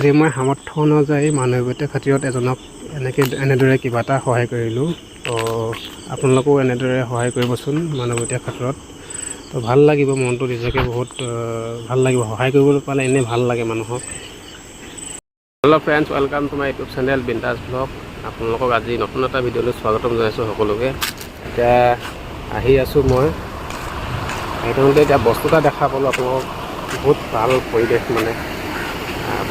কালি মই সামৰ্থ্য অনুযায়ী মানৱীয়তাৰ খাতিৰত এজনক এনেদৰে কিবা এটা সহায় কৰিলোঁ। তো আপোনালোকেও এনেদৰে সহায় কৰিবচোন মানৱীয়তাৰ খাতিৰত। তো ভাল লাগিব, মনটো নিজকে বহুত ভাল লাগিব। সহায় কৰিবলৈ পালে এনেই ভাল লাগে মানুহক। Hello' friends, welcome to my YouTube channel বিন্দাছ ব্লগ। আপোনালোকক আজি নতুন এটা ভিডিঅ'লৈ স্বাগতম জনাইছোঁ সকলোকে। এতিয়া আহি আছোঁ মই সেইটোতে, এতিয়া বস্তু এটা দেখা পালোঁ আপোনালোকক। বহুত ভাল পৰিৱেশ, মানে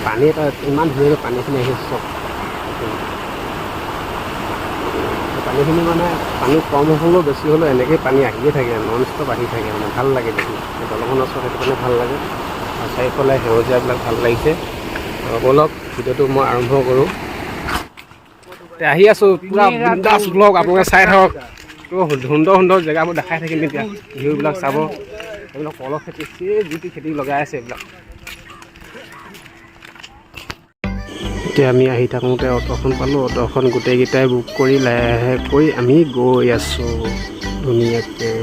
পানী এটা ইমান ধুনীয়াকৈ পানীখিনি আহি চব। পানীখিনি মানে পানী কম হ'লেও বেছি হ'লেও এনেকৈ পানী আহিয়ে থাকে, নন ষ্টপ আহি থাকে, মানে ভাল লাগে দেখি। দলংখনৰ ওচৰত সেইটো কাৰণে ভাল লাগে, আৰু চাৰিওফালে সেউজীয়াবিলাক ভাল লাগিছে। ব'লক ভিডিঅ'টো মই আৰম্ভ কৰোঁ। এতিয়া আহি আছোঁ পূৰা বিন্দাছ ব্লগ, আপোনালোকে চাই থাকক। তো সুন্দৰ সুন্দৰ জেগাবোৰ দেখাই থাকিম এতিয়া, ভিউবিলাক চাব। এইবিলাক কলৰ খেতি, যি টি খেতি লগাই আছে এইবিলাক। এতিয়া আমি আহি থাকোঁতে অটোখন পালোঁ। অটোখন গোটেইকেইটাই বুক কৰি লাহেকৈ আমি গৈ আছোঁ ধুনীয়াকৈ।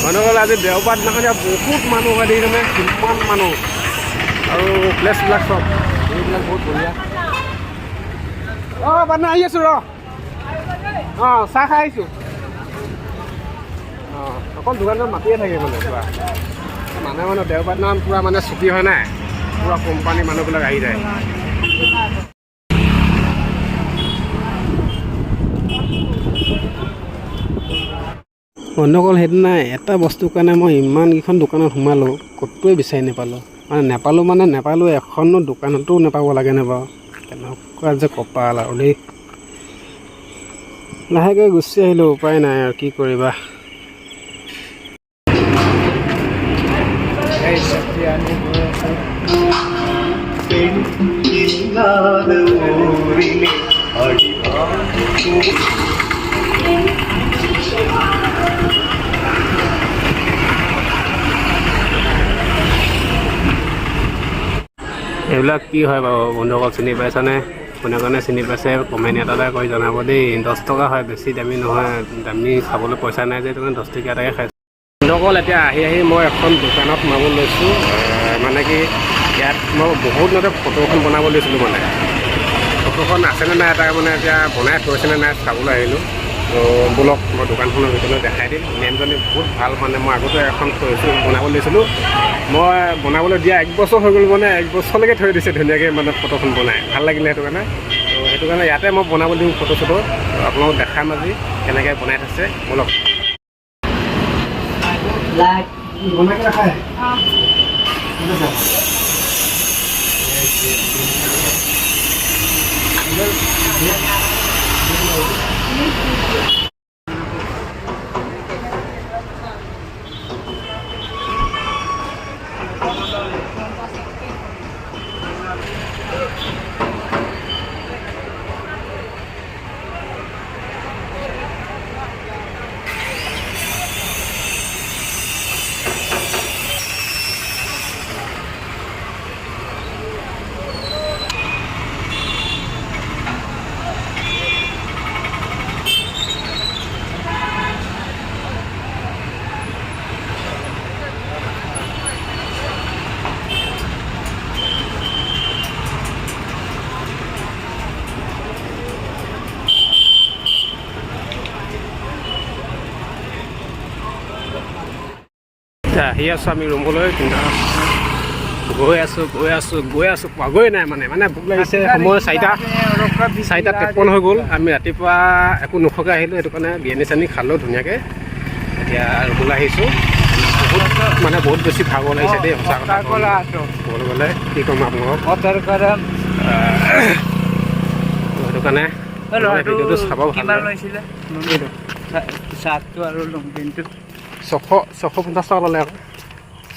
মানুহসকল আজি দেওবাৰ দিনাখন বহুত মানুহ হয়, দেখিছেনে কিমান মানুহ। আৰু প্লেচবিলাক চব এইবিলাক বহুত ধুনীয়া। অঁ বাদ আহি আছোঁ ৰ। অঁ চাহ খাই আহিছোঁ। অঁ অকল দোকানত মাতিয়ে থাকে মানে পূৰা মানুহে দেওবাৰ দিনাখন পূৰা মানে ছুটি হয় নাই, পূৰা কোম্পানীৰ মানুহবিলাক আহি যায়। বন্ধুসকল, সেইদিনা এটা বস্তুৰ কাৰণে মই ইমানকেইখন দোকানত সোমালোঁ, ক'তোৱে বিচাৰি নাপালোঁ। মানে নাপালোঁ, এখনো দোকানতো নাপাব লাগেনে বাৰু। কেনেকুৱা যে কপাল আৰু দেই। লাহেকৈ গুচি আহিলোঁ, উপায় নাই আৰু কি কৰিবা। এইবিলাক কি হয় বাৰু বন্ধুসকল, চিনি পাইছানে? কোনে কোনে চিনি পাইছে কমেণ্ট এটা কৰি জনাব দেই। 10 টকা হয়, বেছি দামী নহয়। দামী খাবলৈ পইচা নাই যে, সেইটো কাৰণে 10 টকীয়া এটাকে খাইছোঁ। বন্ধুসকল, এতিয়া আহি মই এখন দোকানত সোমাব লৈছোঁ। মানে কি ইয়াত মই বহুত দিনতে ফটো এখন বনাব লৈছিলোঁ। মানে ফটোখন আছেনে নাই এটা মানে এতিয়া বনাই থৈছেনে নাই চাবলৈ আহিলোঁ। তো ব'লক মই দোকানখনৰ ভিতৰলৈ দেখাই দিম। মেমজনী বহুত ভাল, মানে মই আগতে এখন বনাব লৈছিলোঁ। মই বনাবলৈ দিয়া 1 বছৰ হৈ গ'ল, মানে 1 বছৰলৈকে থৈ দিছে ধুনীয়াকৈ, মানে ফটোখন বনাই ভাল লাগিলে সেইটো কাৰণে। তো সেইটো কাৰণে ইয়াতে মই বনাব দিওঁ ফটো চটো, আপোনালোকক দেখাম আজি কেনেকৈ বনাই থৈছে। ব'লক বনাই ৰাখাই। আহি আছোঁ আমি ৰুমলৈ, কিন্তু গৈ আছোঁ পাগৈ নাই। মানে ভোক লাগিছে। সময় 4:53 হৈ গ'ল। আমি ৰাতিপুৱা একো নোখোৱাকৈ আহিলোঁ, সেইটো কাৰণে বিৰিয়ানী চানি খালোঁ ধুনীয়াকৈ। এতিয়া ৰুমলৈ আহিছোঁ। বহুত বেছি ভাগৰ লাগিছে দেই, সঁচা কথা ক'বলৈ গ'লে। কি ক'ম আপোনালোকক, সেইটো কাৰণে ভিডিঅ'টো চাব ভাল লাগিছিলে। 650 টকা ল'লে আকৌ।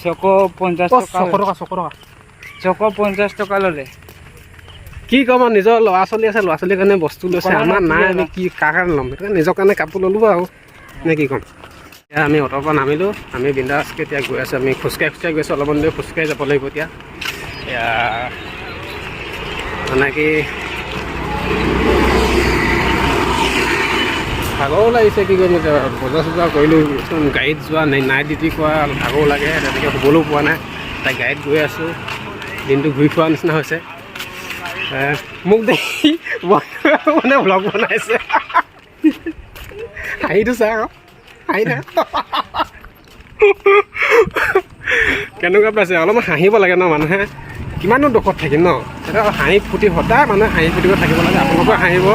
650 টকা ল'লে। কি ক'ম আৰু, নিজৰ ল'ৰা ছোৱালী আছে, ল'ৰা ছোৱালীৰ কাৰণে বস্তু লৈছে। আমাৰ নাই, আমি কি কাৰ কাৰণে ল'ম? সেইটো কাৰণে নিজৰ কাৰণে কাপোৰ ল'লোঁ আৰু, নে কি ক'ম। এতিয়া আমি অট'ৰ পৰা নামিলোঁ, আমি বিন্দাছকৈ এতিয়া গৈ আছোঁ। আমি খোজকাঢ়ি গৈছোঁ, অলপমান দেৰি খোজকাঢ়ি যাব লাগিব। এতিয়া মানে কি ভাগৰো লাগিছে, কি কৰিম এতিয়া। বজাৰ চজাৰ কৰিলোঁ, গাড়ীত যোৱা নাইট ডিউটি কৰা ভাগৰো লাগে, তেনেকৈ শুবলৈও পোৱা নাই। তাই গাড়ীত গৈ আছোঁ। দিনটো ঘূৰি ফুৰা নিচিনা হৈছে মোক দেখি মানে ভ্লগ বনাইছে হাঁহিটো চা আকৌ হাঁহি না কেনেকুৱা পাইছে অলপমান হাঁহিব লাগে ন মানুহে কিমানো দুখত থাকিম ন সেইটো হাঁহি ফূৰ্তি সদায় মানুহে হাঁহি ফূৰ্তি কৰি থাকিব লাগে আপোনালোকে হাঁহিব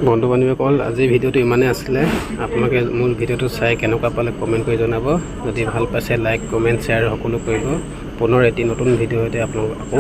বন্ধু বান্ধৱীসকল আজি ভিডিঅ'টো ইমানেই আছিলে আপোনালোকে মোৰ ভিডিঅ'টো চাই কেনেকুৱা পালে কমেণ্ট কৰি জনাব যদি ভাল পাইছে লাইক কমেণ্ট শ্বেয়াৰ সকলো কৰিব পুনৰ এটি নতুন ভিডিঅ' সৈতে আপোনালোক আকৌ